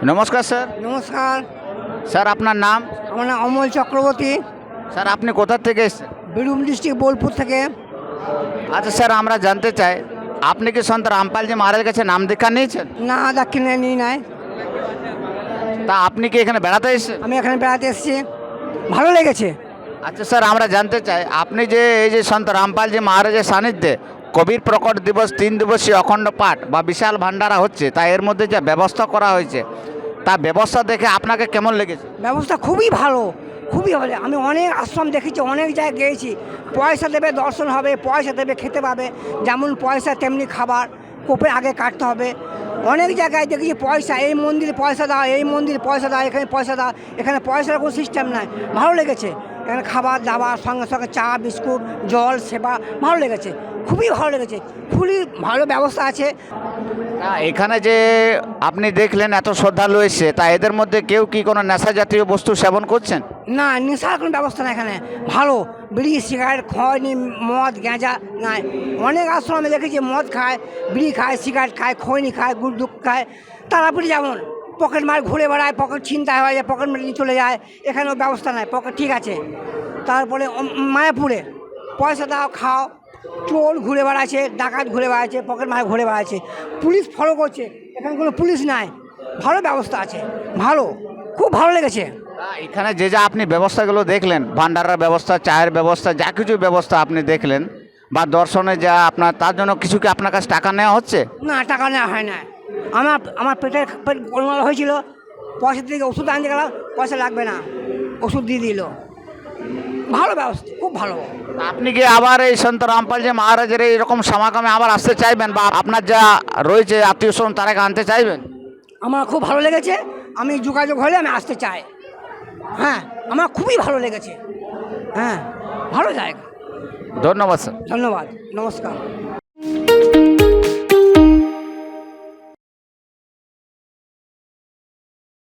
নমস্কার স্যার। নমস্কার। স্যার আপনার নাম? আমার নাম অমল চক্রবর্তী, স্যার আপনি কোথা থেকে এসেছেন? বীরভূম ডিস্ট্রিক্ট বোলপুর থেকে। আচ্ছা স্যার, আমরা জানতে চাই আপনি কি সন্ত রামপালজি মহারাজের কাছে নাম দীক্ষা নিয়েছেন? না, দাক্ষিণে নিই নাই। তা আপনি কি এখানে বেড়াতে এসেছেন? আমি এখানে বেড়াতে এসেছি, ভালো লেগেছে। আচ্ছা স্যার, আমরা জানতে চাই আপনি যে এই যে সন্ত রামপালজি মহারাজের সান্নিধ্যে কবির প্রকট দিবস 3 দিবসীয় অখণ্ড পাঠ বা বিশাল ভান্ডারা হচ্ছে, তা এর মধ্যে যে ব্যবস্থা করা হয়েছে তা ব্যবস্থা দেখে আপনাকে কেমন লেগেছে? ব্যবস্থা খুবই ভালো, খুবই ভালো। আমি অনেক আশ্রম দেখেছি, অনেক জায়গায় গিয়েছি। পয়সা দেবে দর্শন হবে, পয়সা দেবে খেতে পাবে। যেমন পয়সা তেমনি খাবার, কোপের আগে কাটতে হবে। অনেক জায়গায় দেখেছি পয়সা, এই মন্দিরে পয়সা দাও, এই মন্দিরে পয়সা দাও, এখানে পয়সা দাও। এখানে পয়সার কোনো সিস্টেম নাই, ভালো লেগেছে। এখানে খাবার দাবার সঙ্গে সঙ্গে চা বিস্কুট জল সেবা, ভালো লেগেছে, খুবই ভালো লেগেছে। খুবই ভালো ব্যবস্থা আছে। তা এখানে যে আপনি দেখলেন এত শ্রদ্ধালু এসছে, তা এদের মধ্যে কেউ কি কোনো নেশা জাতীয় বস্তু সেবন করছেন? না, নেশার কোনো ব্যবস্থা নেই এখানে। ভালো বিড়ি সিগারেট খয়নি, মদ গাঁজা নাই। অনেক আশ্রমে দেখেছি মদ খায়, বিড়ি খায়, সিগারেট খায়, খৈনি খায়, গুড়দুক খায়। তারাপীঠ যেমন পকেট মার ঘুরে বেড়ায়, পকেট ছিনতাই হয়ে যায়, পকেট মেরে নিয়ে চলে যায়। এখানেও ব্যবস্থা নাই, পকেট ঠিক আছে। তারপরে মায়াপুরে পয়সা দাও খাও, চোর ঘুরে বেড়াচ্ছে, ডাকাত ঘুরে বেড়াচ্ছে, পকেট মারে ঘুরে বেড়াচ্ছে, পুলিশ ফলো করছে। এখানে কোনো পুলিশ নাই, ভালো ব্যবস্থা আছে, ভালো, খুব ভালো লেগেছে। তা এখানে যে যা আপনি ব্যবস্থাগুলো দেখলেন, ভান্ডারের ব্যবস্থা, চায়ের ব্যবস্থা, যা কিছু ব্যবস্থা আপনি দেখলেন বা দর্শনে যা আপনার, তার জন্য কিছু কি আপনার কাছে টাকা নেওয়া হচ্ছে? না, টাকা নেওয়া হয় না। আমার পেট গোলমাল হয়েছিল, পয়সা দিয়ে ওষুধ আনতে গেলাম, পয়সা লাগবে না, ওষুধ দিয়ে দিল। ভালো ব্যবস্থা, খুব ভালো। তা আপনি কি আবার এই সন্ত রামপালজি মহারাজের এইরকম সমাগমে আবার আসতে চাইবেন, বা আপনার যা রয়েছে আত্মীয় স্বজন তারাকে আনতে চাইবেন? আমার খুব ভালো লেগেছে, আমি যোগাযোগ হলে আমি আসতে চাই। হ্যাঁ, আমার খুবই ভালো লেগেছে। হ্যাঁ, ভালো জায়গা। ধন্যবাদ স্যার। ধন্যবাদ, নমস্কার।